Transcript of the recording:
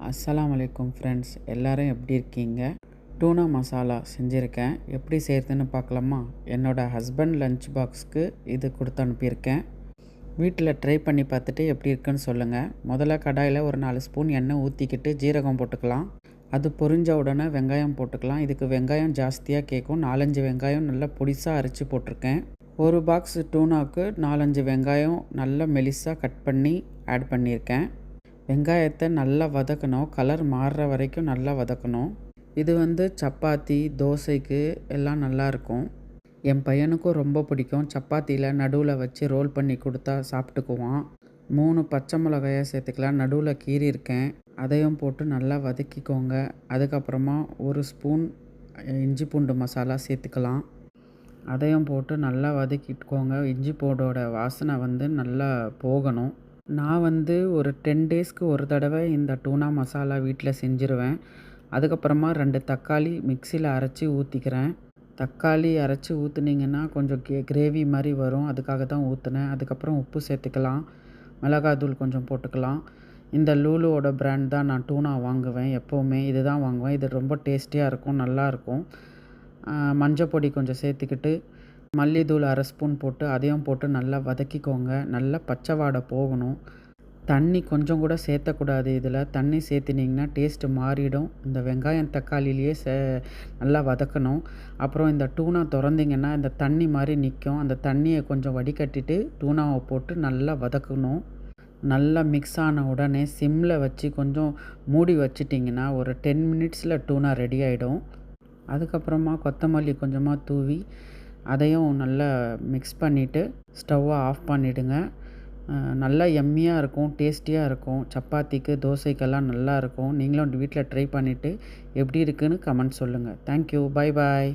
அஸ்ஸலாமு அலைக்கும் ஃப்ரெண்ட்ஸ், எல்லோரும் எப்படி இருக்கீங்க? டூனா மசாலா செஞ்சுருக்கேன். எப்படி செய்கிறதுன்னு பார்க்கலாமா? என்னோடய ஹஸ்பண்ட் லஞ்ச் பாக்ஸ்க்கு இது கொடுத்து அனுப்பியிருக்கேன். வீட்டில் ட்ரை பண்ணி பார்த்துட்டு எப்படி இருக்குன்னு சொல்லுங்கள். முதல்ல கடாயில் ஒரு 4 ஸ்பூன் எண்ணெய் ஊற்றிக்கிட்டு ஜீரகம் போட்டுக்கலாம். அது பொரிஞ்ச உடனே வெங்காயம் போட்டுக்கலாம். இதுக்கு வெங்காயம் ஜாஸ்தியாக கேட்கும். 4-5 வெங்காயம் நல்லா பொடிசாக அரைச்சி போட்டிருக்கேன். ஒரு பாக்ஸ் டூனாவுக்கு 4-5 வெங்காயம் நல்லா மெலிசாக கட் பண்ணி ஆட் பண்ணியிருக்கேன். வெங்காயத்தை நல்லா வதக்கணும். கலர் மாறுற வரைக்கும் நல்லா வதக்கணும். இது சப்பாத்தி, தோசைக்கு எல்லாம் நல்லாயிருக்கும். என் பையனுக்கும் ரொம்ப பிடிக்கும். சப்பாத்தியில் நடுவில் வச்சு ரோல் பண்ணி கொடுத்தா சாப்பிட்டுக்குவான். 3 பச்சை மிளகாயை சேர்த்துக்கலாம். நடுவில் கீறியிருக்கேன். அதையும் போட்டு நல்லா வதக்கிக்கோங்க. அதுக்கப்புறமா 1 ஸ்பூன் இஞ்சி பூண்டு மசாலா சேர்த்துக்கலாம். அதையும் போட்டு நல்லா வதக்கிட்டுக்கோங்க. இஞ்சி பூண்டோட வாசனை நல்லா போகணும். நான் ஒரு 10 டேஸ்க்கு ஒரு தடவை இந்த டூனா மசாலா வீட்டில் செஞ்சுருவேன். அதுக்கப்புறமா 2 தக்காளி மிக்சியில் அரைச்சி ஊற்றிக்கிறேன். தக்காளி அரைச்சி ஊற்றுனீங்கன்னா கொஞ்சம் கிரேவி மாதிரி வரும். அதுக்காக தான் ஊற்றுனேன். அதுக்கப்புறம் உப்பு சேர்த்துக்கலாம். மிளகாத்தூள் கொஞ்சம் போட்டுக்கலாம். இந்த லூலுவோட பிராண்ட் தான் நான் டூனா வாங்குவேன். எப்போவுமே இது தான் வாங்குவேன். இது ரொம்ப டேஸ்டியாக இருக்கும், நல்லாயிருக்கும். மஞ்சள் பொடி கொஞ்சம் சேர்த்துக்கிட்டு மல்லித்தூள் 1/2 ஸ்பூன் போட்டு அதையும் போட்டு நல்லா வதக்கிக்கோங்க. நல்லா பச்சை வாடை போகணும். தண்ணி கொஞ்சம் கூட சேர்த்தக்கூடாது. இதில் தண்ணி சேர்த்துனிங்கன்னா டேஸ்ட்டு மாறிடும். இந்த வெங்காயம் தக்காளிலேயே நல்லா வதக்கணும். அப்புறம் இந்த டூனா திறந்திங்கன்னா இந்த தண்ணி மாதிரி நிற்கும். அந்த தண்ணியை கொஞ்சம் வடிகட்டிட்டு டூனாவை போட்டு நல்லா வதக்கணும். நல்லா மிக்ஸ் ஆன உடனே சிம்மில் வச்சு கொஞ்சம் மூடி வச்சிட்டிங்கன்னா ஒரு 10 மினிட்ஸில் டூனா ரெடி ஆகிடும். அதுக்கப்புறமா கொத்தமல்லி கொஞ்சமாக தூவி அதையும் நல்லா மிக்ஸ் பண்ணிவிட்டு ஸ்டவ்வை ஆஃப் பண்ணிவிடுங்க. நல்லா யம்மியாக இருக்கும், டேஸ்டியாக இருக்கும். சப்பாத்திக்கு, தோசைக்கெல்லாம் நல்லாயிருக்கும். நீங்களும் வீட்டில் ட்ரை பண்ணிவிட்டு எப்படி இருக்குன்னு கமெண்ட் சொல்லுங்கள். தேங்க்யூ. Bye bye.